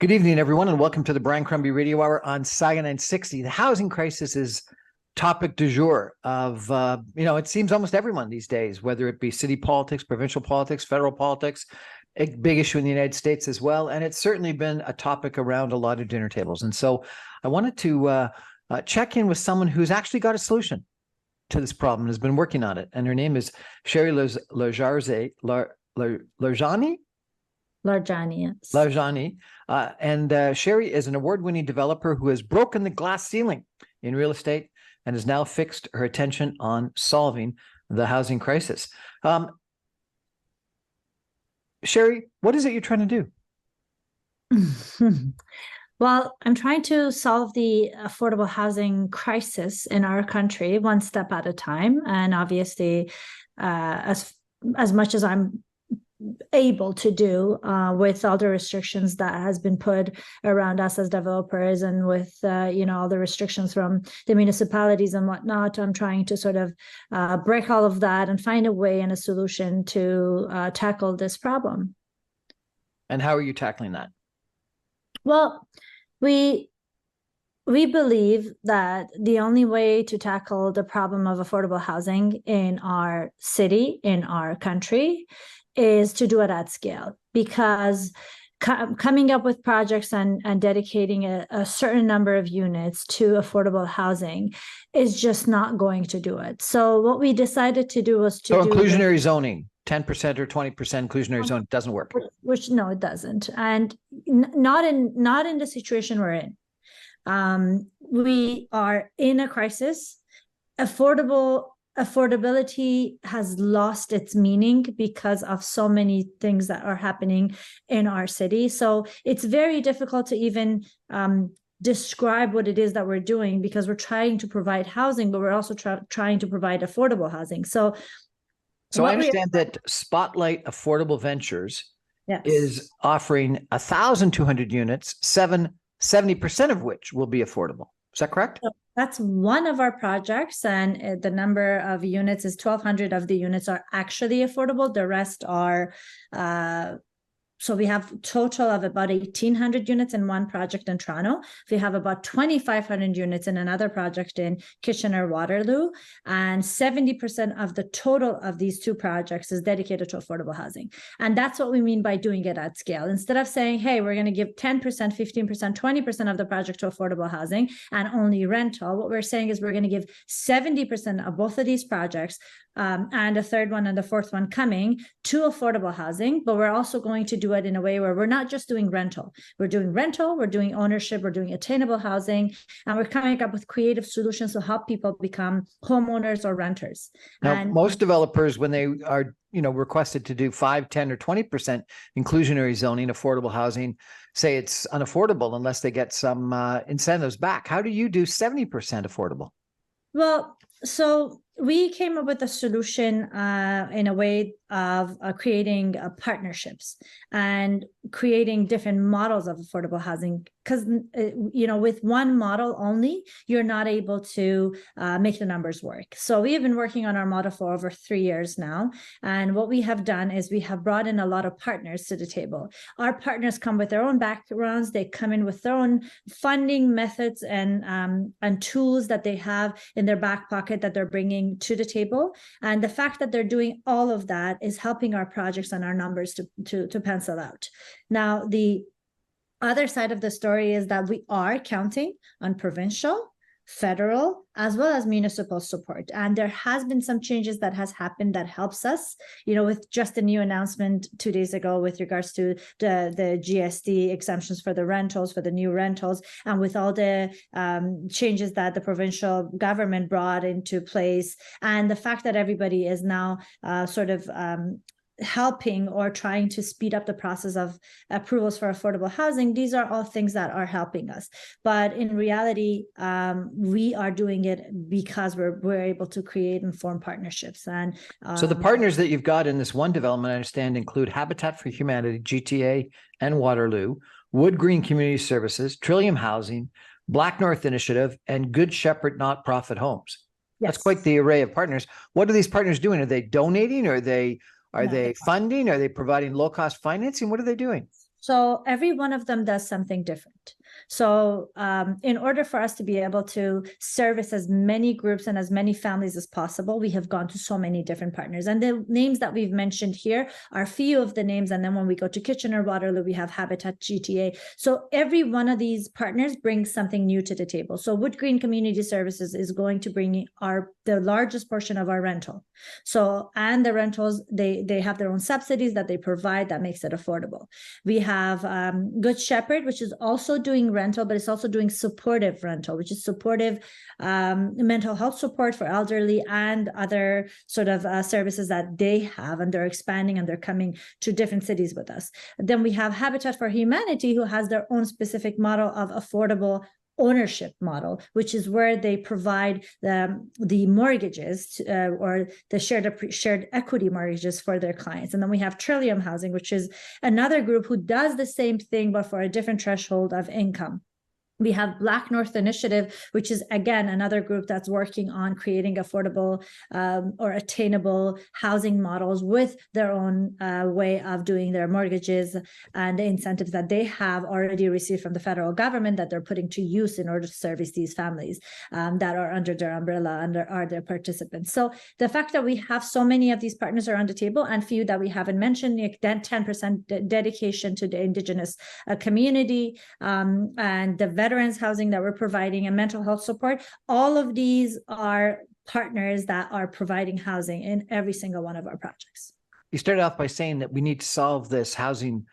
Good evening, everyone, and welcome to the Brian Crombie Radio Hour on Saga 960. The housing crisis is topic du jour of, it seems almost everyone these days, whether it be city politics, provincial politics, federal politics, a big issue in the United States as well. And it's certainly been a topic around a lot of dinner tables. And so I wanted to check in with someone who's actually got a solution to this problem and has been working on it. And her name is Sherry Larjani. Larjani, yes. Larjani. And Sherry is an award-winning developer who has broken the glass ceiling in real estate and has now fixed her attention on solving the housing crisis. Sherry, what is it you're trying to do? Well, I'm trying to solve the affordable housing crisis in our country one step at a time. And obviously, as much as I'm able to do with all the restrictions that has been put around us as developers and with all the restrictions from the municipalities and whatnot, I'm trying to sort of break all of that and find a way and a solution to tackle this problem. And how are you tackling that? Well, we believe that the only way to tackle the problem of affordable housing in our city, in our country, is to do it at scale, because coming up with projects and dedicating a certain number of units to affordable housing is just not going to do it. So what we decided to do was to do inclusionary zoning, 10% or 20% inclusionary zoning doesn't work. Which no, it doesn't, and not in the situation we're in. We are in a crisis. Affordability has lost its meaning because of so many things that are happening in our city. So it's very difficult to even describe what it is that we're doing, because we're trying to provide housing, but we're also trying to provide affordable housing. So I understand that Spotlight Affordable Ventures is offering 1,200 units, 70% of which will be affordable. Is that correct? That's one of our projects, and the number of units is 1,200 of the units are actually affordable. The rest are, so we have a total of about 1,800 units in one project in Toronto. We have about 2,500 units in another project in Kitchener-Waterloo, and 70% of the total of these two projects is dedicated to affordable housing. And that's what we mean by doing it at scale. Instead of saying, hey, we're going to give 10%, 15%, 20% of the project to affordable housing and only rental, what we're saying is we're going to give 70% of both of these projects and a third one and the fourth one coming to affordable housing, but we're also going to do it in a way where we're not just doing rental. We're doing rental, we're doing ownership, we're doing attainable housing, and we're coming up with creative solutions to help people become homeowners or renters. Now, most developers, when they are requested to do 5, 10, or 20% inclusionary zoning, affordable housing, say it's unaffordable unless they get some incentives back. How do you do 70% affordable? Well, so we came up with a solution in a way of creating partnerships and creating different models of affordable housing, because with one model only, you're not able to make the numbers work. So we have been working on our model for over 3 years now, and what we have done is we have brought in a lot of partners to the table. Our partners come with their own backgrounds, they come in with their own funding methods and tools that they have in their back pocket that they're bringing to the table, and the fact that they're doing all of that is helping our projects and our numbers to pencil out. Now, the other side of the story is that we are counting on provincial, federal, as well as municipal support, and there has been some changes that has happened that helps us, with just a new announcement 2 days ago with regards to the GST exemptions for the rentals, for the new rentals, and with all the changes that the provincial government brought into place, and the fact that everybody is now helping or trying to speed up the process of approvals for affordable housing. These are all things that are helping us. But in reality, we are doing it because we're able to create and form partnerships. And so the partners that you've got in this one development, I understand, include Habitat for Humanity, GTA and Waterloo, Wood Green Community Services, Trillium Housing, Black North Initiative, and Good Shepherd Not-Profit Homes. Yes. That's quite the array of partners. What are these partners doing? Are they donating? Are they funding? Are they providing low-cost financing? What are they doing? So every one of them does something different. So in order for us to be able to service as many groups and as many families as possible, we have gone to so many different partners. And the names that we've mentioned here are a few of the names. And then when we go to Kitchener-Waterloo, we have Habitat GTA. So every one of these partners brings something new to the table. So Wood Green Community Services is going to bring the largest portion of our rental. So, and the rentals, they have their own subsidies that they provide that makes it affordable. We have Good Shepherd, which is also doing rental, but it's also doing supportive rental, which is supportive mental health support for elderly and other sort of services that they have, and they're expanding and they're coming to different cities with us. Then we have Habitat for Humanity, who has their own specific model of affordable ownership model, which is where they provide the mortgages or the shared equity mortgages for their clients. And then we have Trillium Housing, which is another group who does the same thing, but for a different threshold of income. We have Black North Initiative, which is, again, another group that's working on creating affordable or attainable housing models with their own way of doing their mortgages and the incentives that they have already received from the federal government that they're putting to use in order to service these families that are under their umbrella and are their participants. So the fact that we have so many of these partners are on the table, and few that we haven't mentioned, 10% dedication to the Indigenous community and the veterans housing that we're providing and mental health support. All of these are partners that are providing housing in every single one of our projects. You started off by saying that we need to solve this housing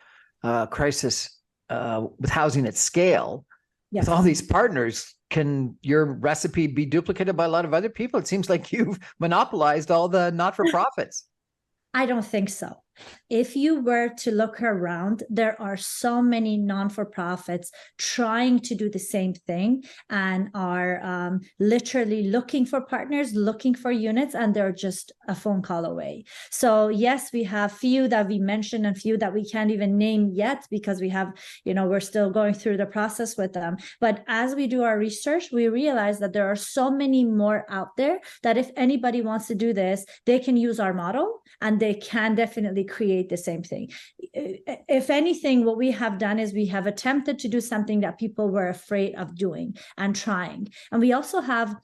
crisis with housing at scale. Yes. With all these partners, can your recipe be duplicated by a lot of other people? It seems like you've monopolized all the not-for-profits. I don't think so. If you were to look around, there are so many non-for-profits trying to do the same thing and are literally looking for partners, looking for units, and they're just a phone call away. So yes, we have few that we mentioned and few that we can't even name yet because we have, we're still going through the process with them. But as we do our research, we realize that there are so many more out there that if anybody wants to do this, they can use our model and they can definitely create the same thing. If anything, what we have done is we have attempted to do something that people were afraid of doing and trying. And we also have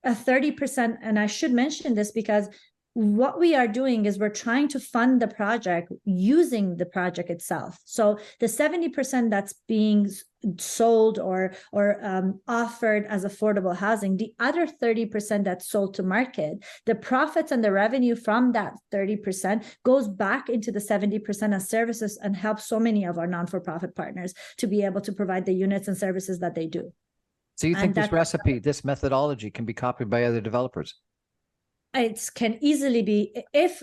a 30%, and I should mention this because what we are doing is we're trying to fund the project using the project itself. So the 70% that's being sold or offered as affordable housing, the other 30% that's sold to market, the profits and the revenue from that 30% goes back into the 70% as services and helps so many of our non-for-profit partners to be able to provide the units and services that they do. So you think this recipe, this methodology can be copied by other developers? It can easily be. If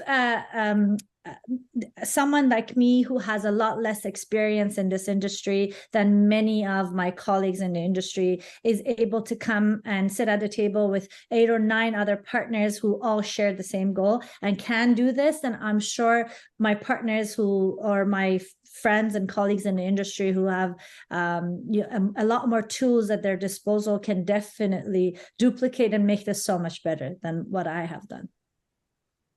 someone like me who has a lot less experience in this industry than many of my colleagues in the industry is able to come and sit at the table with 8 or 9 other partners who all share the same goal and can do this, then I'm sure my partners or my friends and colleagues in the industry who have a lot more tools at their disposal can definitely duplicate and make this so much better than what I have done.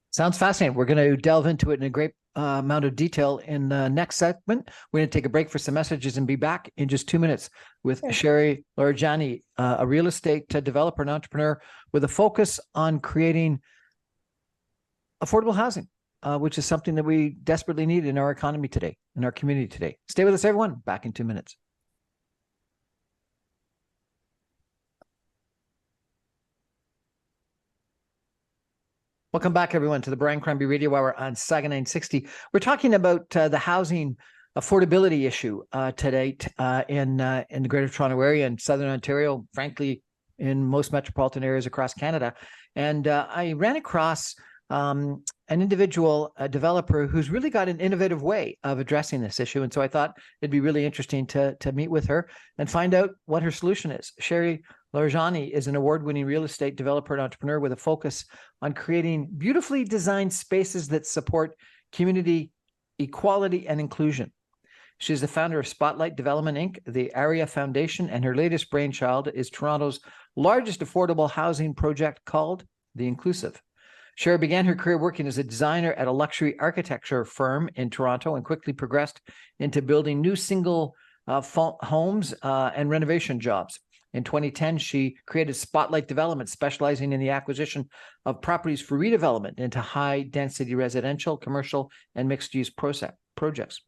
Sounds fascinating. We're going to delve into it in a great amount of detail in the next segment. We're going to take a break for some messages and be back in just 2 minutes with Sherry Larjani, a real estate developer and entrepreneur with a focus on creating affordable housing, which is something that we desperately need in our economy today, in our community today. Stay with us, everyone. Back in 2 minutes. Welcome back, everyone, to the Brian Crombie Radio Hour on Saga 960. We're talking about the housing affordability issue today in the Greater Toronto Area and Southern Ontario, frankly, in most metropolitan areas across Canada. And I ran across an individual, a developer who's really got an innovative way of addressing this issue. And so I thought it'd be really interesting to meet with her and find out what her solution is. Sherry Larjani is an award-winning real estate developer and entrepreneur with a focus on creating beautifully designed spaces that support community equality and inclusion. She's the founder of Spotlight Development, Inc., the ARIA Foundation, and her latest brainchild is Toronto's largest affordable housing project called The Inclusive. Sherry began her career working as a designer at a luxury architecture firm in Toronto and quickly progressed into building new single homes and renovation jobs. In 2010, she created Spotlight Development, specializing in the acquisition of properties for redevelopment into high-density residential, commercial, and mixed-use projects.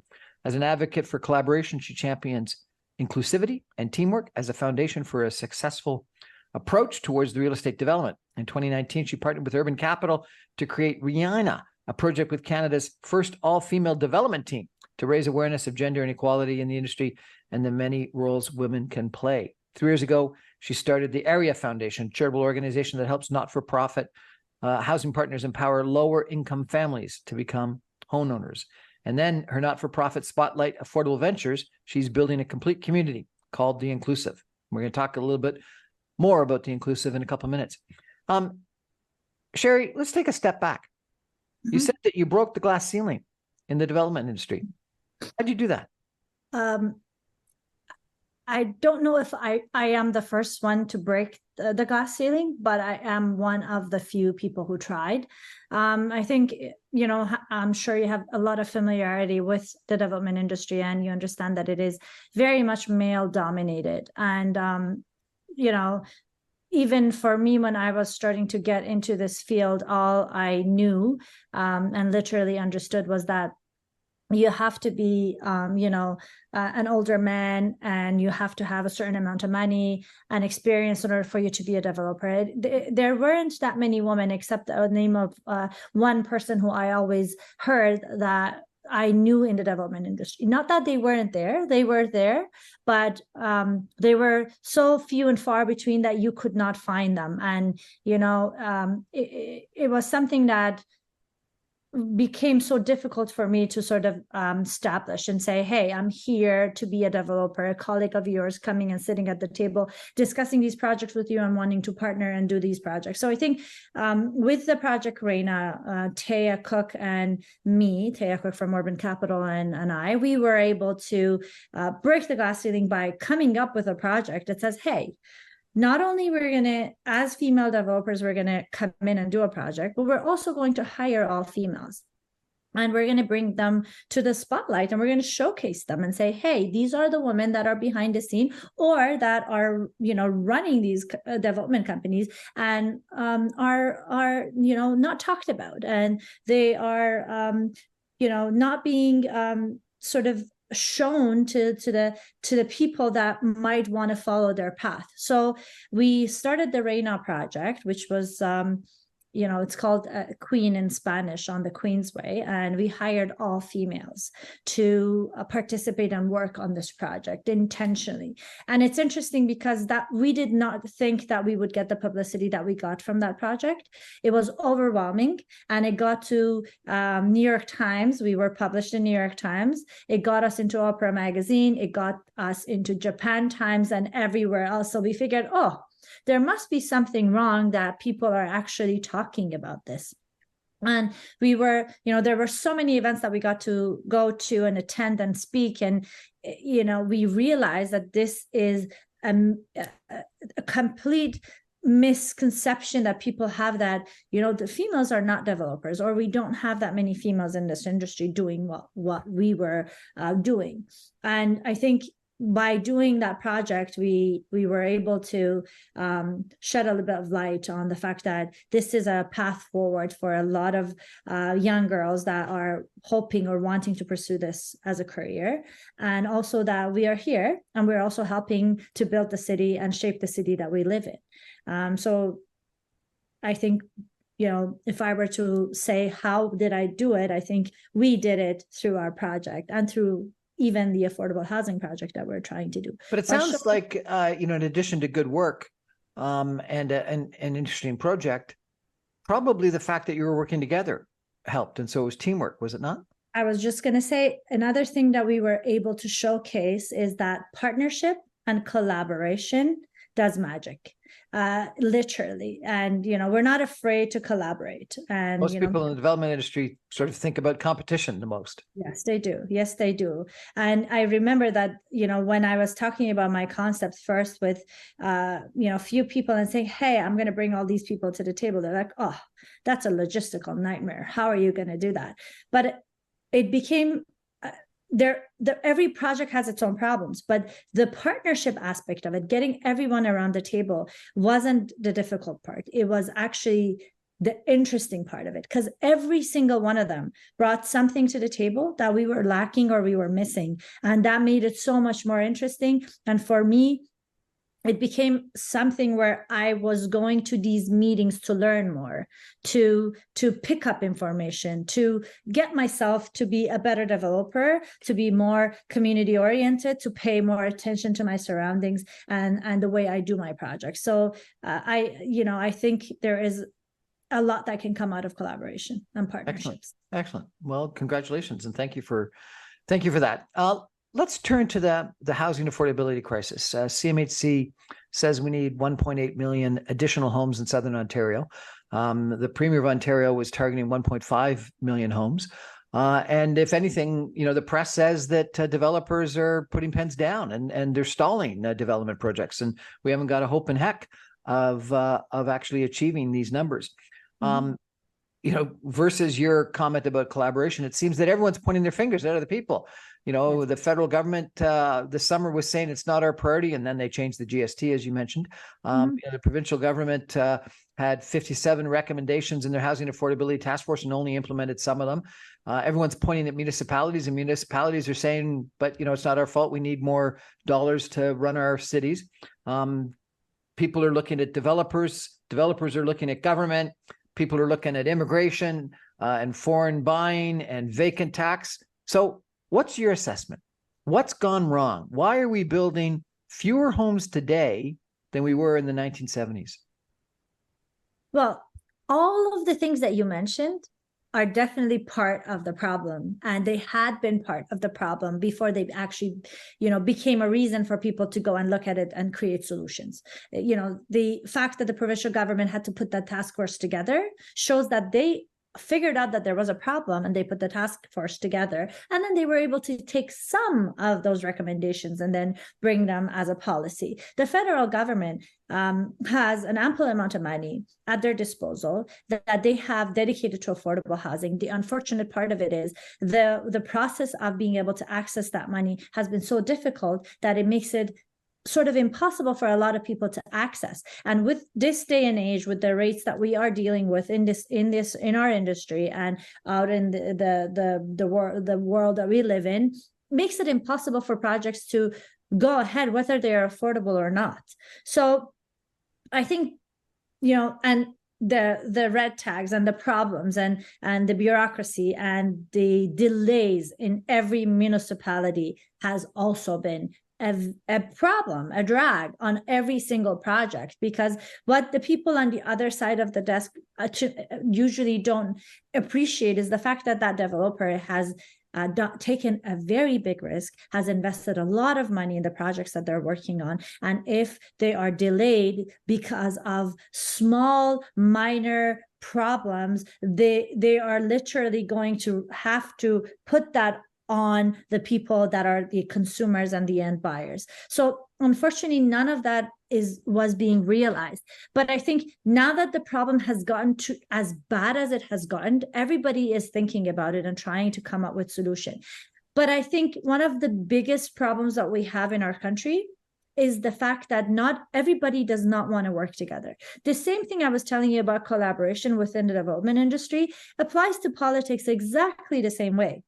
As an advocate for collaboration, she champions inclusivity and teamwork as a foundation for a successful approach towards the real estate development. In 2019, she partnered with Urban Capital to create Rihanna, a project with Canada's first all-female development team to raise awareness of gender inequality in the industry and the many roles women can play. 3 years ago, she started the Area Foundation, a charitable organization that helps not-for-profit housing partners empower lower-income families to become homeowners. And then her not-for-profit Spotlight Affordable Ventures, she's building a complete community called The Inclusive. We're going to talk a little bit more about The Inclusive in a couple of minutes. Sherry, let's take a step back. Mm-hmm. You said that you broke the glass ceiling in the development industry. How'd you do that? I don't know if I am the first one to break the glass ceiling, but I am one of the few people who tried. I think, you know, I'm sure you have a lot of familiarity with the development industry, and you understand that it is very much male dominated. And, you know, even for me, when I was starting to get into this field, all I knew and literally understood was that you have to be, you know, an older man, and you have to have a certain amount of money and experience in order for you to be a developer. There weren't that many women, except the name of one person who I always heard that I knew in the development industry. Not that they weren't there, they were there, but they were so few and far between that you could not find them. And, you know, it was something that became so difficult for me to sort of establish and say, hey, I'm here to be a developer, a colleague of yours coming and sitting at the table, discussing these projects with you and wanting to partner and do these projects. So I think with the project Reina, Taya Cook and me, Taya Cook from Urban Capital and I, we were able to break the glass ceiling by coming up with a project that says, hey, not only we're going to, as female developers, we're going to come in and do a project, but we're also going to hire all females. And we're going to bring them to the spotlight, and we're going to showcase them and say, hey, these are the women that are behind the scene or that are, you know, running these development companies and are, you know, not talked about. And they are, you know, not being sort of shown to the people that might want to follow their path. So we started the Reina project, which was you know, it's called Queen in Spanish, on the Queen's Way, and we hired all females to participate and work on this project intentionally. And it's interesting because that we did not think that we would get the publicity that we got from that project. It was overwhelming, and it got to New York Times. We were published in New York Times. It got us into Oprah magazine. It got us into Japan Times and everywhere else. So we figured, oh, there must be something wrong that people are actually talking about this. And we were, you know, there were so many events that we got to go to and attend and speak. And, you know, we realized that this is a complete misconception that people have, that, you know, the females are not developers, or we don't have that many females in this industry doing what we were doing. And I think by doing that project, we were able to shed a little bit of light on the fact that this is a path forward for a lot of young girls that are hoping or wanting to pursue this as a career. And also that we are here and we're also helping to build the city and shape the city that we live in. So I think, you know, if I were to say, how did I do it? I think we did it through our project and through even the affordable housing project that we're trying to do. But it sounds like, you know, in addition to good work and an interesting project, probably the fact that you were working together helped. And so it was teamwork, was it not? I was just going to say, another thing that we were able to showcase is that partnership and collaboration does magic. literally. And, we're not afraid to collaborate. And, Most people in the development industry sort of think about competition the most. Yes, they do. Yes, they do. And I remember that, when I was talking about my concepts first with, a few people and saying, hey, I'm going to bring all these people to the table. They're like, oh, that's a logistical nightmare. How are you going to do that? But it became every project has its own problems, but the partnership aspect of it, getting everyone around the table, wasn't the difficult part. It was actually the interesting part of it, because every single one of them brought something to the table that we were lacking or we were missing, and that made it so much more interesting. And for me, it became something where I was going to these meetings to learn more, to pick up information, to get myself to be a better developer, to be more community oriented, to pay more attention to my surroundings and the way I do my projects. So I think there is a lot that can come out of collaboration and partnerships. Excellent. Well, congratulations and thank you for that. Let's turn to the housing affordability crisis. CMHC says we need 1.8 million additional homes in Southern Ontario. The Premier of Ontario was targeting 1.5 million homes. And if anything, the press says that developers are putting pens down and they're stalling development projects, and we haven't got a hope in heck of actually achieving these numbers. Versus your comment about collaboration, it seems that everyone's pointing their fingers at other people. The federal government this summer was saying it's not our priority, and then they changed the GST, as you mentioned. The provincial government had 57 recommendations in their housing affordability task force and only implemented some of them. Everyone's pointing at municipalities, and municipalities are saying, but it's not our fault. We need more dollars to run our cities. People are looking at developers. Developers are looking at government. People are looking at immigration and foreign buying and vacant tax. So what's your assessment? What's gone wrong? Why are we building fewer homes today than we were in the 1970s? Well, all of the things that you mentioned are definitely part of the problem, and they had been part of the problem before they actually became a reason for people to go and look at it and create solutions. The fact that the provincial government had to put that task force together shows that they figured out that there was a problem, and they put the task force together, and then they were able to take some of those recommendations and then bring them as a policy. The federal government has an ample amount of money at their disposal that they have dedicated to affordable housing. The unfortunate part of it is the process of being able to access that money has been so difficult that it makes it sort of impossible for a lot of people to access. And with this day and age, with the rates that we are dealing with in our industry and out in the world that we live in, makes it impossible for projects to go ahead whether they are affordable or not. So I think, and the red tags and the problems and the bureaucracy and the delays in every municipality has also been a problem, a drag on every single project, because what the people on the other side of the desk usually don't appreciate is the fact that that developer has taken a very big risk, has invested a lot of money in the projects that they're working on. And if they are delayed because of small, minor problems, they are literally going to have to put that on the people that are the consumers and the end buyers. So unfortunately, none of that was being realized. But I think now that the problem has gotten to as bad as it has gotten, everybody is thinking about it and trying to come up with solution. But I think one of the biggest problems that we have in our country is the fact that not everybody does not want to work together. The same thing I was telling you about collaboration within the development industry applies to politics exactly the same way.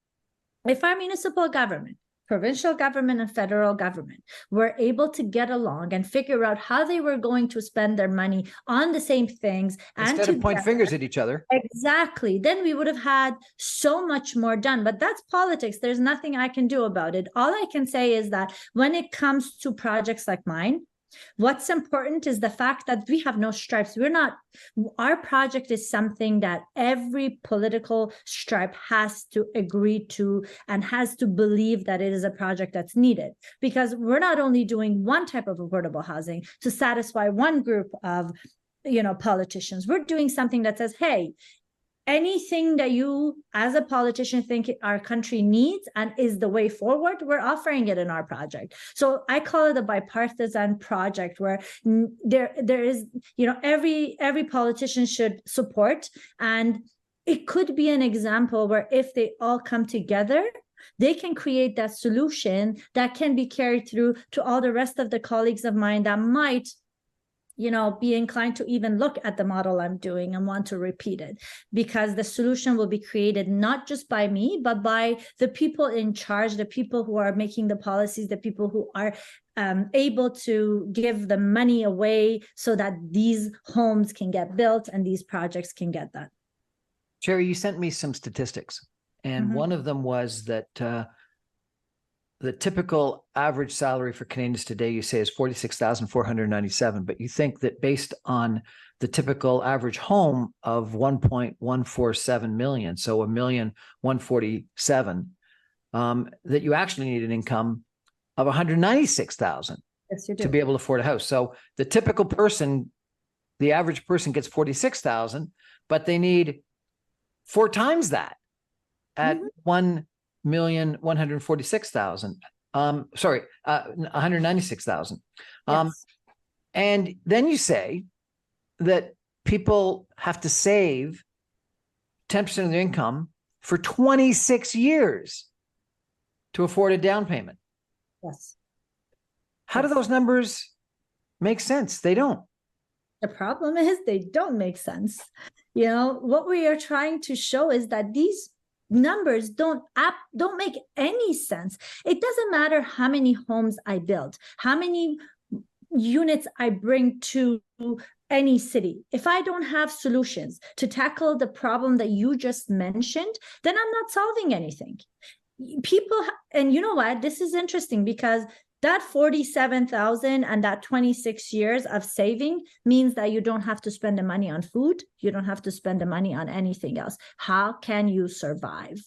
If our municipal government, provincial government, and federal government were able to get along and figure out how they were going to spend their money on the same things instead of point fingers at each other. Exactly. Then we would have had so much more done. But that's politics. There's nothing I can do about it. All I can say is that when it comes to projects like mine, What's important is the fact that we have no stripes. Our project is something that every political stripe has to agree to and has to believe that it is a project that's needed, because we're not only doing one type of affordable housing to satisfy one group of politicians. We're doing something that says, hey, anything that you as a politician think our country needs and is the way forward, we're offering it in our project. So I call it a bipartisan project where there is, every politician should support. And it could be an example where if they all come together, they can create that solution that can be carried through to all the rest of the colleagues of mine that might be inclined to even look at the model I'm doing and want to repeat it, because the solution will be created not just by me, but by the people in charge, the people who are making the policies, the people who are able to give the money away so that these homes can get built and these projects can get done. Sherry, you sent me some statistics, and one of them was that the typical average salary for Canadians today, you say, is $46,497, but you think that based on the typical average home of 1.147 million, so 1,147,000, that you actually need an income of 196,000 to be able to afford a house. So the typical person, the average person, gets 46,000, but they need 4 times that at 1,146,000. 196,000. Yes. And then you say that people have to save 10% of their income for 26 years to afford a down payment. Yes. How do those numbers make sense? They don't. The problem is they don't make sense. What we are trying to show is that these numbers don't make any sense. It doesn't matter how many homes I build, how many units I bring to any city. If I don't have solutions to tackle the problem that you just mentioned, then I'm not solving anything. And you know what? This is interesting, because that 47,000 and that 26 years of saving means that you don't have to spend the money on food. You don't have to spend the money on anything else. How can you survive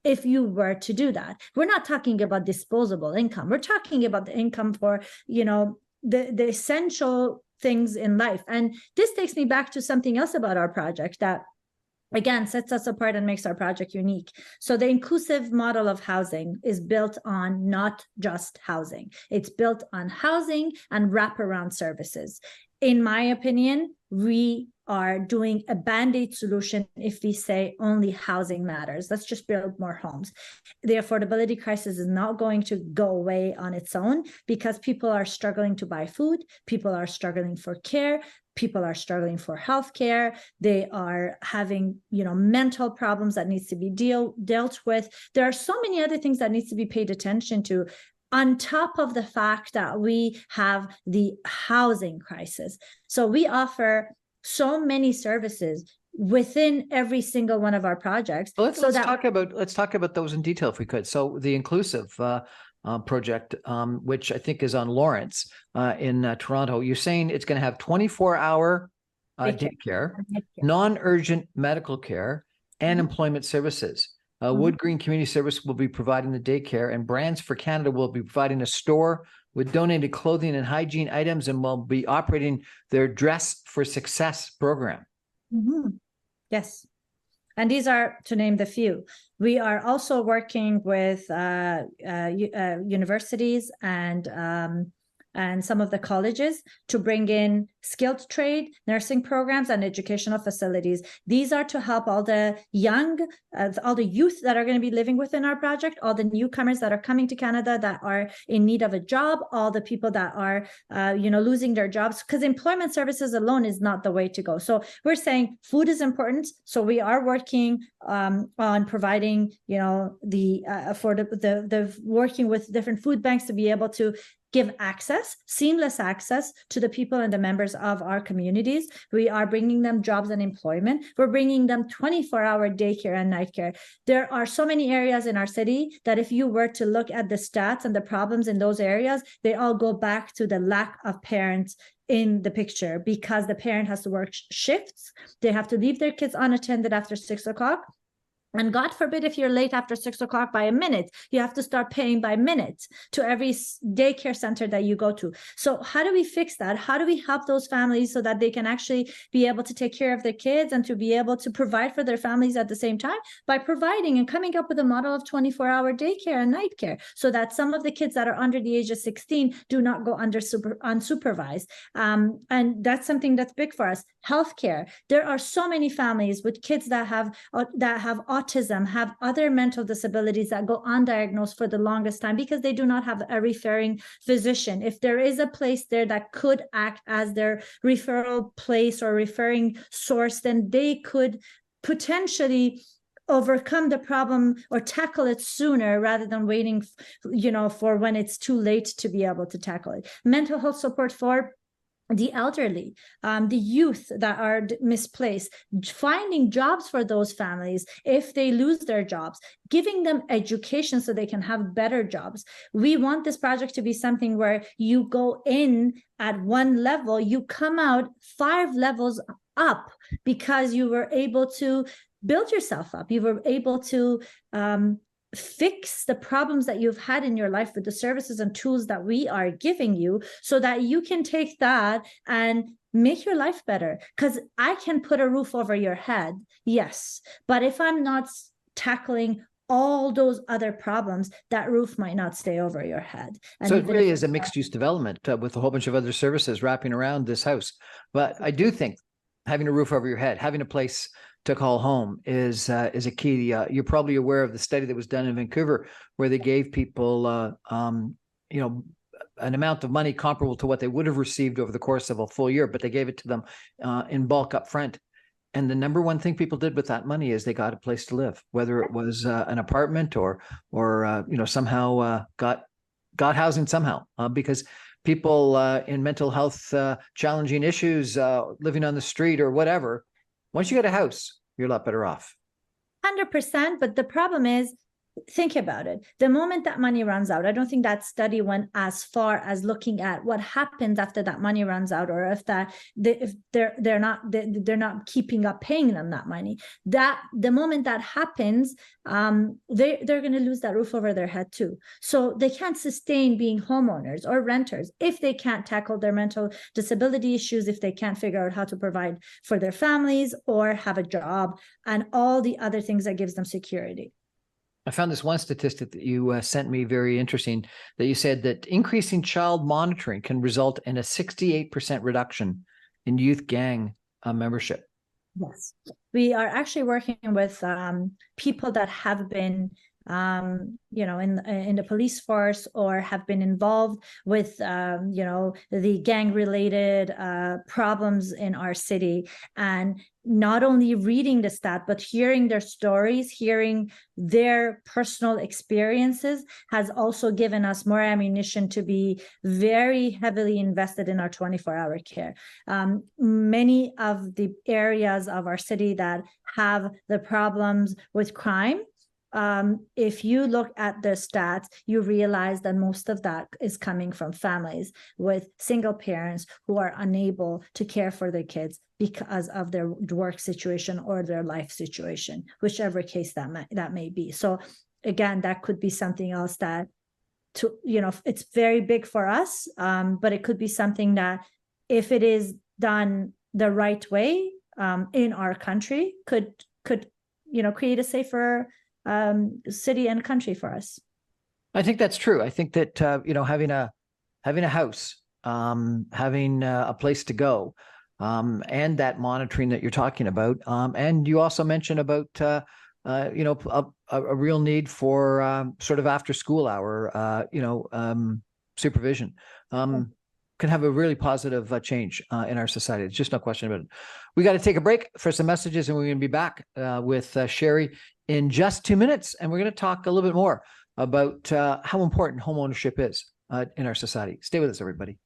if you were to do that? We're not talking about disposable income. We're talking about the income for, the essential things in life. And this takes me back to something else about our project that, again, sets us apart and makes our project unique. So the inclusive model of housing is built on not just housing. It's built on housing and wraparound services. In my opinion, we are doing a Band-Aid solution if we say only housing matters. Let's just build more homes. The affordability crisis is not going to go away on its own, because people are struggling to buy food. People are struggling for care. People are struggling for healthcare. They are having, mental problems that needs to be dealt with. There are so many other things that needs to be paid attention to, on top of the fact that we have the housing crisis. So we offer so many services within every single one of our projects. Well, let's talk about those in detail if we could. So the inclusive project, which I think is on Lawrence in Toronto, you're saying it's going to have 24-hour daycare, non-urgent medical care, and employment services. Wood Green Community Service will be providing the daycare, and Brands for Canada will be providing a store with donated clothing and hygiene items, and will be operating their Dress for Success program. Yes. And these are, to name the few. We are also working with universities and some of the colleges to bring in skilled trade, nursing programs, and educational facilities. These are to help all the all the youth that are going to be living within our project, all the newcomers that are coming to Canada that are in need of a job, all the people that are, losing their jobs, because employment services alone is not the way to go. So we're saying food is important. So we are working on providing, the working with different food banks to be able to give access, seamless access to the people and the members of our communities. We are bringing them jobs and employment. We're bringing them 24-hour daycare and night care. There are so many areas in our city that if you were to look at the stats and the problems in those areas, they all go back to the lack of parents in the picture, because the parent has to work shifts. They have to leave their kids unattended after 6 o'clock. And God forbid, if you're late after 6 o'clock by a minute, you have to start paying by minute to every daycare center that you go to. So how do we fix that? How do we help those families so that they can actually be able to take care of their kids and to be able to provide for their families at the same time? By providing and coming up with a model of 24-hour daycare and night care, so that some of the kids that are under the age of 16 do not go unsupervised. And that's something that's big for us. Healthcare. There are so many families with kids that have autism, have other mental disabilities that go undiagnosed for the longest time because they do not have a referring physician. If there is a place there that could act as their referral place or referring source, then they could potentially overcome the problem or tackle it sooner rather than waiting, for when it's too late to be able to tackle it. Mental health support for the elderly, the youth that are misplaced, finding jobs for those families if they lose their jobs, giving them education so they can have better jobs. We want this project to be something where you go in at one level, you come out 5 levels up because you were able to build yourself up. You were able to fix the problems that you've had in your life with the services and tools that we are giving you, so that you can take that and make your life better. Because I can put a roof over your head, yes, but if I'm not tackling all those other problems, that roof might not stay over your head. And so it really is a mixed-use development with a whole bunch of other services wrapping around this house. But I do think having a roof over your head, having a place to call home is a key. You're probably aware of the study that was done in Vancouver, where they gave people, an amount of money comparable to what they would have received over the course of a full year, but they gave it to them in bulk up front. And the number one thing people did with that money is they got a place to live, whether it was an apartment or somehow got housing somehow, because people in mental health challenging issues, living on the street or whatever. Once you get a house, you're a lot better off. 100%. But the problem is, think about it. The moment that money runs out, I don't think that study went as far as looking at what happens after that money runs out, or if they're not keeping up paying them that money. That the moment that happens, they're going to lose that roof over their head too. So they can't sustain being homeowners or renters if they can't tackle their mental disability issues, if they can't figure out how to provide for their families or have a job and all the other things that gives them security. I found this one statistic that you sent me very interesting, that you said that increasing child monitoring can result in a 68% reduction in youth gang membership. Yes, we are actually working with people that have been in the police force or have been involved with the gang related problems in our city, and not only reading the stat but hearing their stories, hearing their personal experiences has also given us more ammunition to be very heavily invested in our 24-hour care. Many of the areas of our city that have the problems with crime, if you look at the stats, you realize that most of that is coming from families with single parents who are unable to care for their kids because of their work situation or their life situation, whichever case that may be. So again, that could be something else that it's very big for us, but it could be something that, if it is done the right way in our country, could create a safer city and country for us. I think that's true. I think that having a house, having a place to go, and that monitoring that you're talking about, and you also mentioned about a real need for sort of after school hour supervision, can have a really positive change in our society. There's just no question about it. We got to take a break for some messages, and we're going to be back with Sherry in just 2 minutes, and we're going to talk a little bit more about how important homeownership is. in our society. Stay with us, everybody.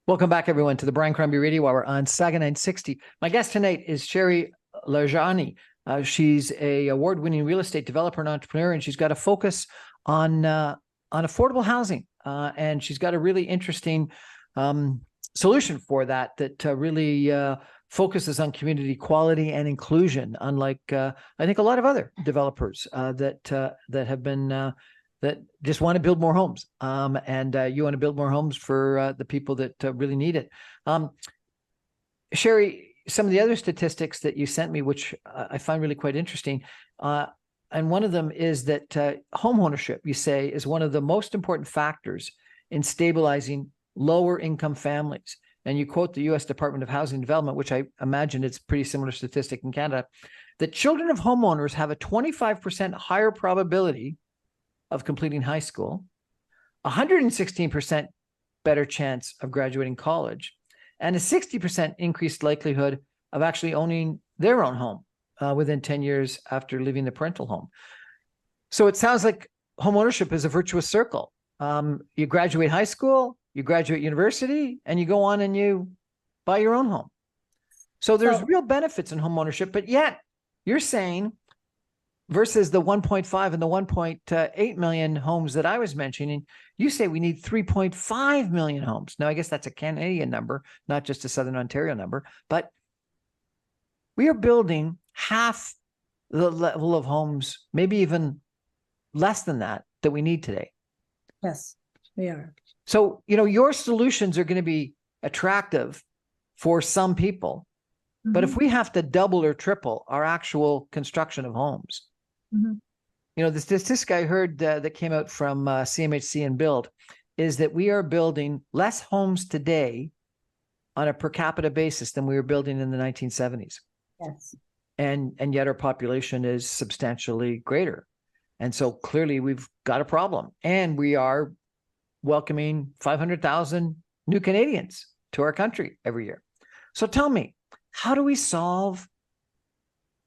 Welcome back, everyone, to the Brian Crombie Radio Hour on Saga 960. My guest tonight is Sherry Larjani. She's a award-winning real estate developer and entrepreneur, and she's got a focus on affordable housing. And she's got a really interesting solution for that really focuses on community quality and inclusion, unlike I think a lot of other developers that have been that just want to build more homes. And you want to build more homes for the people that really need it. Sherry, some of the other statistics that you sent me, which I find really quite interesting, and one of them is that home ownership, you say, is one of the most important factors in stabilizing lower income families. And you quote the U.S. Department of Housing and Development, which I imagine it's a pretty similar statistic in Canada, that children of homeowners have a 25% higher probability of completing high school, 116% better chance of graduating college, and a 60% increased likelihood of actually owning their own home within 10 years after leaving the parental home. So it sounds like home ownership is a virtuous circle. You graduate high school, you graduate university, and you go on and you buy your own home. So there's real benefits in home ownership, but yet you're saying versus the 1.5 and the 1.8 million homes that I was mentioning, you say we need 3.5 million homes. Now, I guess that's a Canadian number, not just a Southern Ontario number, but we are building half the level of homes, maybe even less than that we need today. Yes, we are. So, your solutions are going to be attractive for some people, but if we have to double or triple our actual construction of homes, the statistic I heard that came out from CMHC and Build is that we are building less homes today on a per capita basis than we were building in the 1970s. Yes. And yet our population is substantially greater. And so clearly we've got a problem, and we are welcoming 500,000 new Canadians to our country every year. So tell me, how do we solve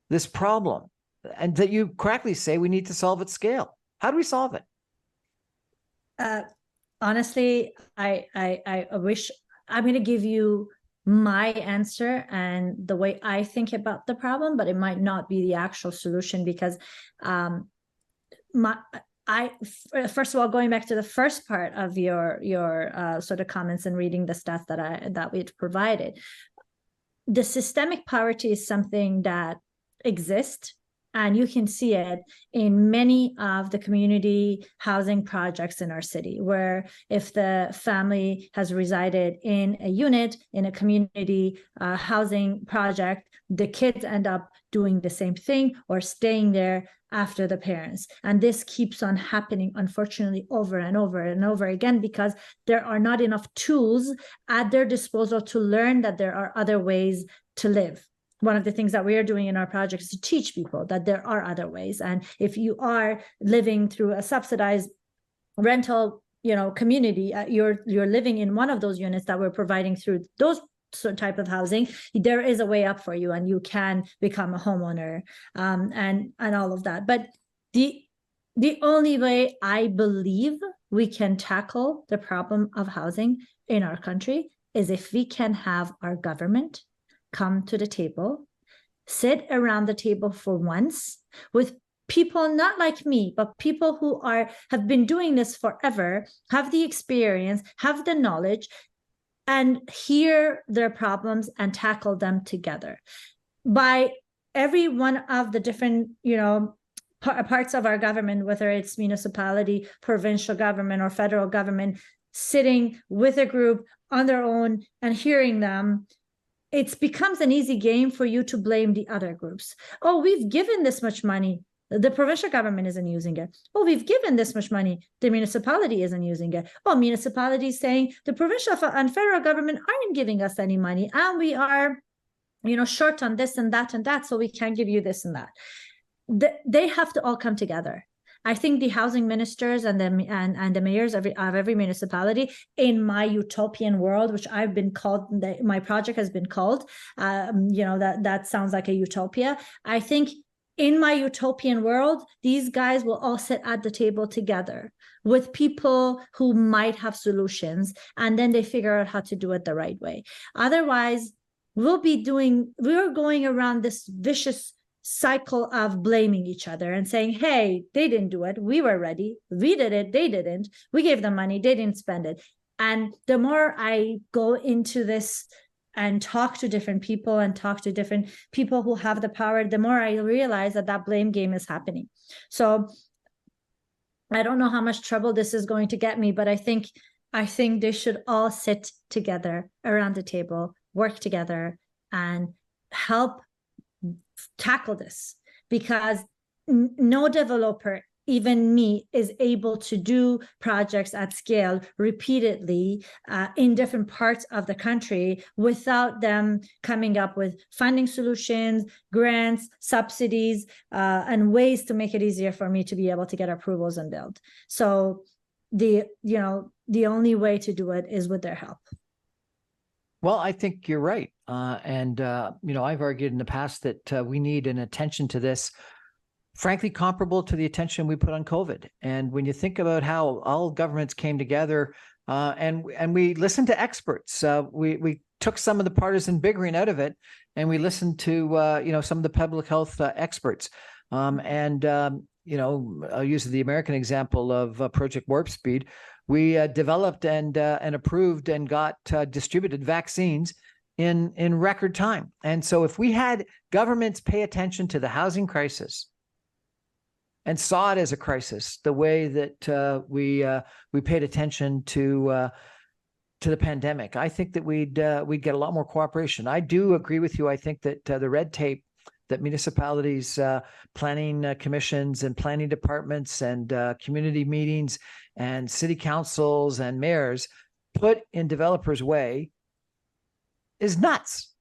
this problem? And that you correctly say we need to solve at scale. How do we solve it? Honestly, I wish I'm going to give you my answer and the way I think about the problem, but it might not be the actual solution because first of all, going back to the first part of your sort of comments and reading the stats that we provided, the systemic poverty is something that exists. And you can see it in many of the community housing projects in our city, where if the family has resided in a unit, in a community housing project, the kids end up doing the same thing or staying there after the parents. And this keeps on happening, unfortunately, over and over and over again, because there are not enough tools at their disposal to learn that there are other ways to live. One of the things that we are doing in our project is to teach people that there are other ways. And if you are living through a subsidized rental, community, you're living in one of those units that we're providing through those type of housing, there is a way up for you, and you can become a homeowner, and all of that. But the only way I believe we can tackle the problem of housing in our country is if we can have our government come to the table, sit around the table for once with people not like me, but people who have been doing this forever, have the experience, have the knowledge, and hear their problems and tackle them together. By every one of the different, parts of our government, whether it's municipality, provincial government, or federal government, sitting with a group on their own and hearing them, it becomes an easy game for you to blame the other groups. Oh, we've given this much money. The provincial government isn't using it. Oh, we've given this much money. The municipality isn't using it. Oh, municipality is saying the provincial and federal government aren't giving us any money. And we are, short on this and that, so we can't give you this and that. They have to all come together. I think the housing ministers and the mayors of every municipality, in my utopian world, which I've been called, my project has been called, that sounds like a utopia. I think in my utopian world, these guys will all sit at the table together with people who might have solutions, and then they figure out how to do it the right way. Otherwise, we're going around this vicious cycle of blaming each other and saying, hey, they didn't do it, we were ready, we did it, they didn't, we gave them money, they didn't spend it. And the more I go into this and talk to different people who have the power, the more I realize that blame game is happening. So I don't know how much trouble this is going to get me, but I think they should all sit together around the table, work together, and help tackle this, because no developer, even me, is able to do projects at scale repeatedly in different parts of the country without them coming up with funding solutions, grants, subsidies, and ways to make it easier for me to be able to get approvals and build. So the only way to do it is with their help. Well, I think you're right. I've argued in the past that we need an attention to this, frankly, comparable to the attention we put on COVID. And when you think about how all governments came together and we listened to experts, we took some of the partisan bickering out of it, and we listened to, some of the public health experts. I'll use the American example of Project Warp Speed. We developed and approved and got distributed vaccines in record time. And so if we had governments pay attention to the housing crisis and saw it as a crisis, the way that we paid attention to the pandemic, I think that we'd get a lot more cooperation. I do agree with you. I think that the red tape that municipalities, planning commissions and planning departments and community meetings and city councils and mayors put in developers' way is nuts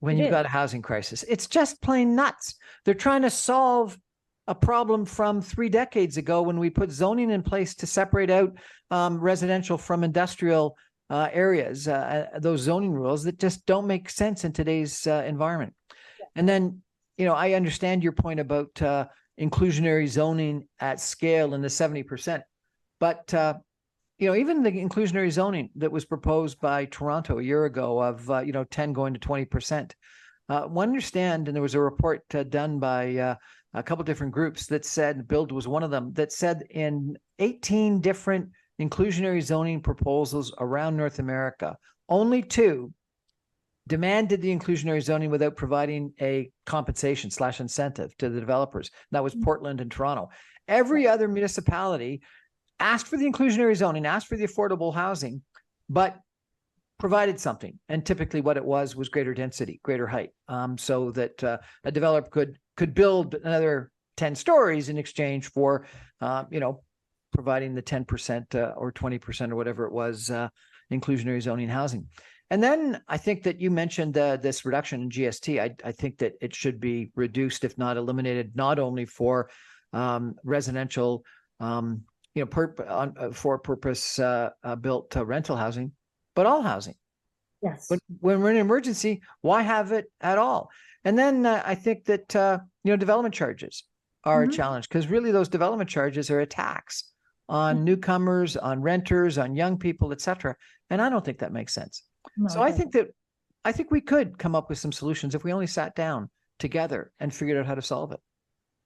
when you've got a housing crisis. It's just plain nuts. They're trying to solve a problem from 3 decades ago when we put zoning in place to separate out residential from industrial areas, those zoning rules that just don't make sense in today's environment. Yeah. And then, I understand your point about inclusionary zoning at scale in the 70%, but even the inclusionary zoning that was proposed by Toronto a year ago of 10 going to 20%. One understand, and there was a report done by a couple different groups that said, Build was one of them, that said in 18 different inclusionary zoning proposals around North America, only 2 demanded the inclusionary zoning without providing a compensation / incentive to the developers. That was Portland and Toronto. Every other municipality asked for the inclusionary zoning, asked for the affordable housing, but provided something. And typically what it was greater density, greater height, so that a developer could build another 10 stories in exchange for, providing the 10% or 20% or whatever it was, inclusionary zoning housing. And then I think that you mentioned this reduction in GST. I think that it should be reduced, if not eliminated, not only for residential, for purpose built rental housing, but all housing. Yes. When we're in an emergency, why have it at all? And then I think that development charges are a challenge, because really those development charges are a tax on newcomers, on renters, on young people, etc. And I don't think that makes sense. No, so I think we could come up with some solutions if we only sat down together and figured out how to solve it.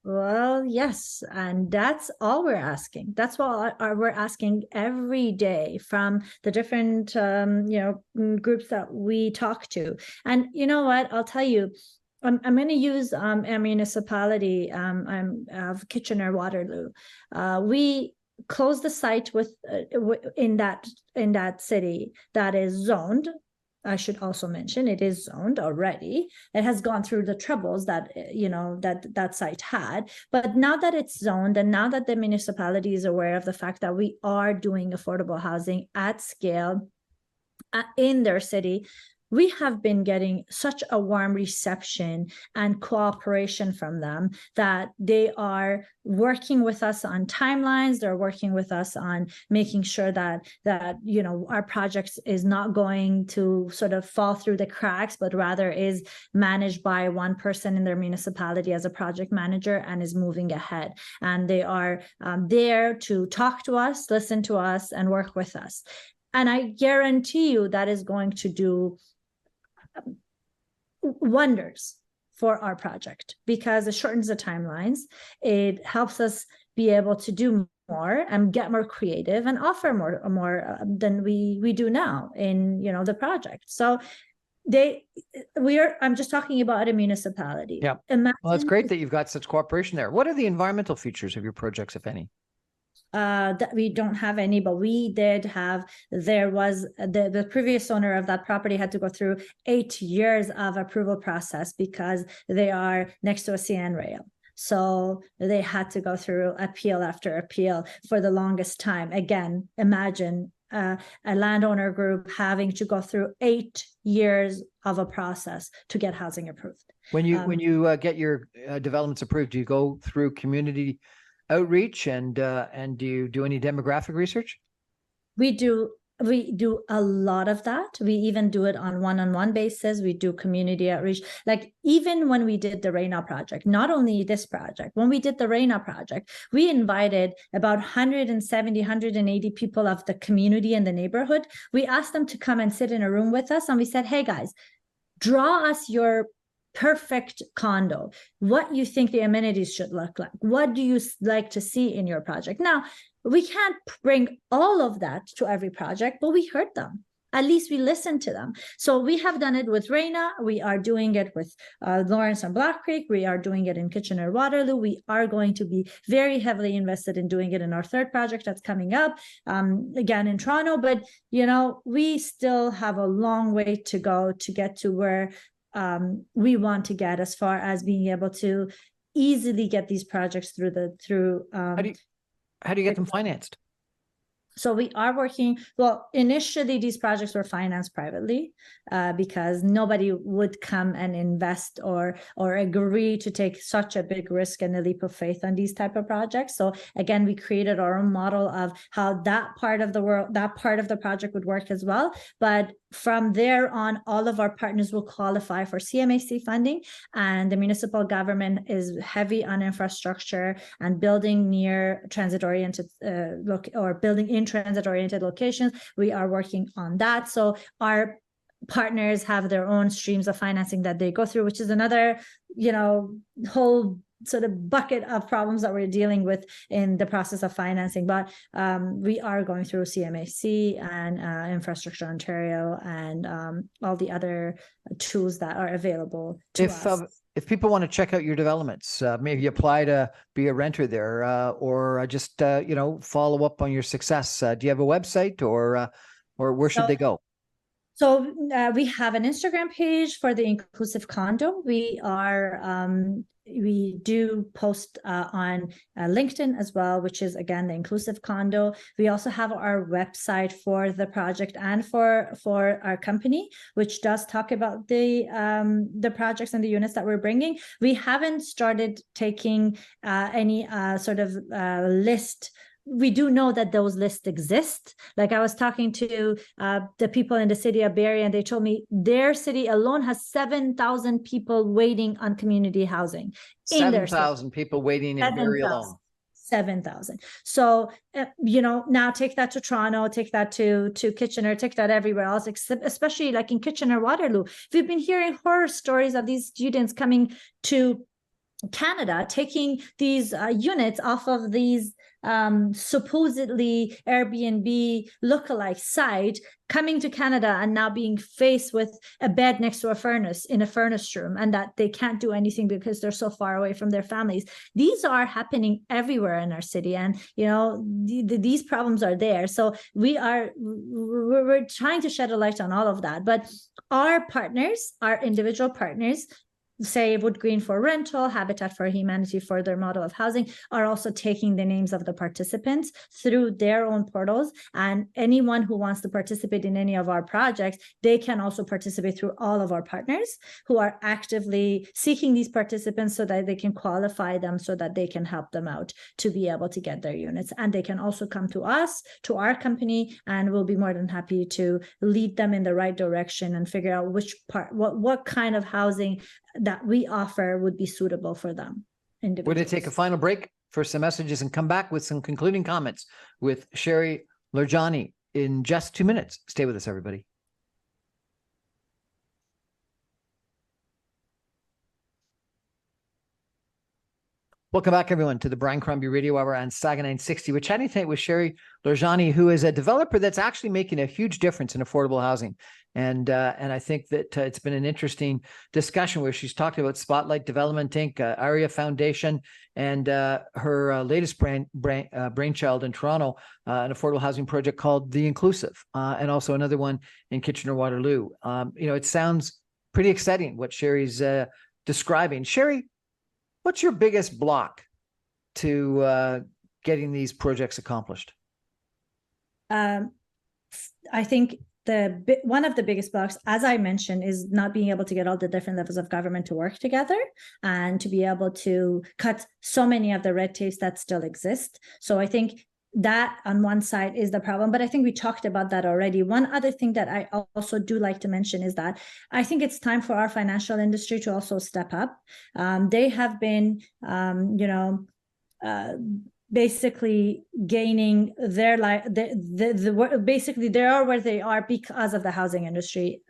Well, yes. And that's all we're asking. That's what we're asking every day from the different, groups that we talk to. And you know what, I'll tell you, I'm going to use a municipality of Kitchener-Waterloo. We closed the site in that city that is zoned. I should also mention it is zoned already. It has gone through the troubles that that site had. But now that it's zoned, and now that the municipality is aware of the fact that we are doing affordable housing at scale in their city, we have been getting such a warm reception and cooperation from them that they are working with us on timelines. They're working with us on making sure that our project is not going to sort of fall through the cracks, but rather is managed by one person in their municipality as a project manager and is moving ahead. And they are there to talk to us, listen to us, and work with us. And I guarantee you that is going to do wonders for our project, because it shortens the timelines. It helps us be able to do more and get more creative and offer more than we do now in the project. So I'm just talking about a municipality. Yeah. Well, it's great that you've got such cooperation there. What are the environmental features of your projects, if any? That we don't have any, but we did have. There was the previous owner of that property had to go through 8 years of approval process because they are next to a CN rail. So they had to go through appeal after appeal for the longest time. Again, imagine a landowner group having to go through 8 years of a process to get housing approved. When you get your developments approved, do you go through community outreach and do you do any demographic research? We do a lot of that. We even do it on one-on-one basis. We do community outreach. Like even when we did the Reina project, not only this project, when we did the Reina project, we invited about 170, 180 people of the community in the neighborhood. We asked them to come and sit in a room with us. And we said, hey guys, draw us your perfect condo, what you think the amenities should look like, what do you like to see in your project. Now, we can't bring all of that to every project, but we heard them. At least we listened to them. So we have done it with Reina. We are doing it with Lawrence and Black Creek. We are doing it in Kitchener-Waterloo. We are going to be very heavily invested in doing it in our third project that's coming up, again in Toronto. But, we still have a long way to go to get to where we want to get, as far as being able to easily get these projects through. How do you get them financed? So we are working, well, initially these projects were financed privately because nobody would come and invest or agree to take such a big risk and a leap of faith on these type of projects. So again, we created our own model of how that part of the project would work as well. But from there on, all of our partners will qualify for CMHC funding, and the municipal government is heavy on infrastructure and building near transit-oriented building in transit-oriented locations. We are working on that. So our partners have their own streams of financing that they go through, which is another, whole sort of bucket of problems that we're dealing with in the process of financing. But we are going through CMHC and Infrastructure Ontario and all the other tools that are available to us. If people want to check out your developments, maybe apply to be a renter there, or just follow up on your success. Do you have a website, or where should they go? So we have an Instagram page for the Inclusive Condo. We do post on LinkedIn as well, which is again the Inclusive Condo. We also have our website for the project and for our company, which does talk about the projects and the units that we're bringing. We haven't started taking any sort of list. We do know that those lists exist. Like I was talking to the people in the city of Barrie, and they told me their city alone has 7,000 people waiting on community housing. 7,000 people waiting in Barrie alone. 7,000. So, now take that to Toronto, take that to Kitchener, take that everywhere else, especially like in Kitchener-Waterloo. We've been hearing horror stories of these students coming to Canada, taking these units off of these supposedly Airbnb lookalike site, coming to Canada and now being faced with a bed next to a furnace in a furnace room, and that they can't do anything because they're so far away from their families. These are happening everywhere in our city, and these problems are there. So we're trying to shed a light on all of that. But our partners, our individual partners, say Wood Green for rental, Habitat for Humanity for their model of housing, are also taking the names of the participants through their own portals. And anyone who wants to participate in any of our projects, they can also participate through all of our partners who are actively seeking these participants so that they can qualify them, so that they can help them out to be able to get their units. And they can also come to us, to our company, and we'll be more than happy to lead them in the right direction and figure out which part, what kind of housing that we offer would be suitable for them. We're going to take a final break for some messages and come back with some concluding comments with Sherry Larjani in just 2 minutes. Stay with us, everybody. Welcome back, everyone, to the Brian Crombie Radio Hour on Saga 960. We're chatting tonight with Sherry Larjani, who is a developer that's actually making a huge difference in affordable housing. And I think that it's been an interesting discussion where she's talked about Spotlight Development Inc., ARIA Foundation, and her latest brainchild in Toronto, an affordable housing project called The Inclusive, and also another one in Kitchener-Waterloo. It sounds pretty exciting what Sherry's describing. Sherry, what's your biggest block to getting these projects accomplished? I think one of the biggest blocks, as I mentioned, is not being able to get all the different levels of government to work together and to be able to cut so many of the red tapes that still exist. So I think that on one side is the problem, but I think we talked about that already. One other thing that I also do like to mention is that I think it's time for our financial industry to also step up. They have been, basically gaining their life. Basically, they are where they are because of the housing industry,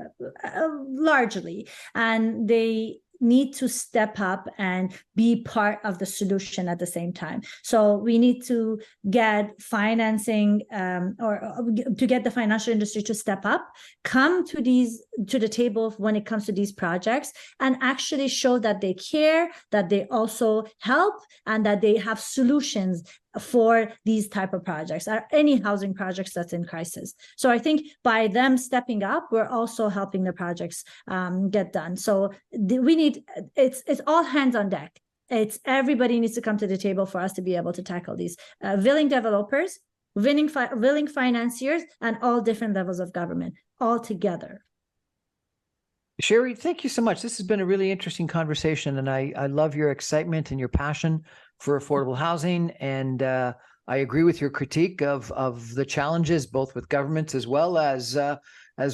largely, and they need to step up and be part of the solution at the same time. So we need to get financing or to get the financial industry to step up, come to the table when it comes to these projects, and actually show that they care, that they also help, and that they have solutions for these type of projects or any housing projects that's in crisis. So I think by them stepping up, we're also helping the projects get done. So we need, it's all hands on deck. It's everybody needs to come to the table for us to be able to tackle these willing developers, willing financiers, and all different levels of government all together. Sherry, thank you so much. This has been a really interesting conversation, and I love your excitement and your passion for affordable housing. And I agree with your critique of the challenges, both with governments as well as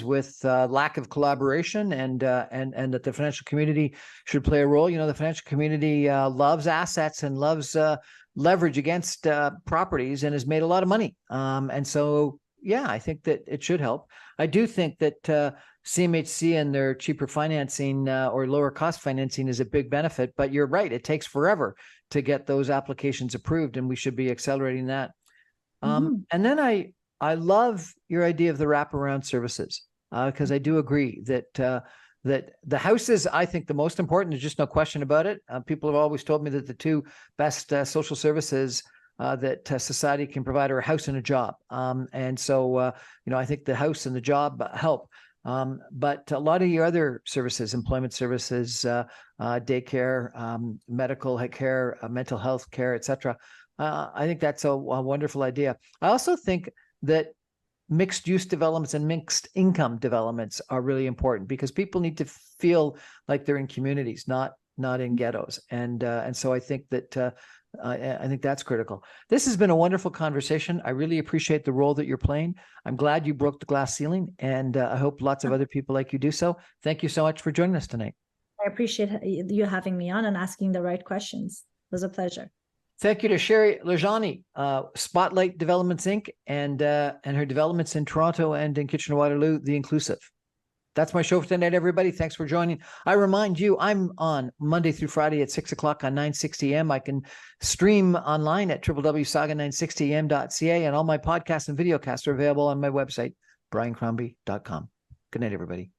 with lack of collaboration, and that the financial community should play a role. The financial community loves assets and loves leverage against properties and has made a lot of money. And so, yeah, I think that it should help. I do think that CMHC and their cheaper financing or lower cost financing is a big benefit, but you're right. It takes forever to get those applications approved, and we should be accelerating that. And then I love your idea of the wraparound services, because I do agree that the house is, I think, the most important. There's just no question about it. People have always told me that the two best social services that society can provide are a house and a job. And so, I think the house and the job help. But a lot of your other services, employment services, daycare, medical care, mental health care, etc. I think that's a wonderful idea. I also think that mixed use developments and mixed income developments are really important, because people need to feel like they're in communities, not in ghettos. And so I think that I think that's critical. This has been a wonderful conversation. I really appreciate the role that you're playing. I'm glad you broke the glass ceiling, and I hope lots of other people like you do so. Thank you so much for joining us tonight. I appreciate you having me on and asking the right questions. It was a pleasure. Thank you to Sherry Larjani, Spotlight Developments Inc., and her developments in Toronto and in Kitchener-Waterloo, The Inclusive. That's my show for tonight, everybody. Thanks for joining. I remind you, I'm on Monday through Friday at 6 o'clock on 960 AM. I can stream online at www.saga960am.ca, and all my podcasts and videocasts are available on my website, briancrombie.com. Good night, everybody.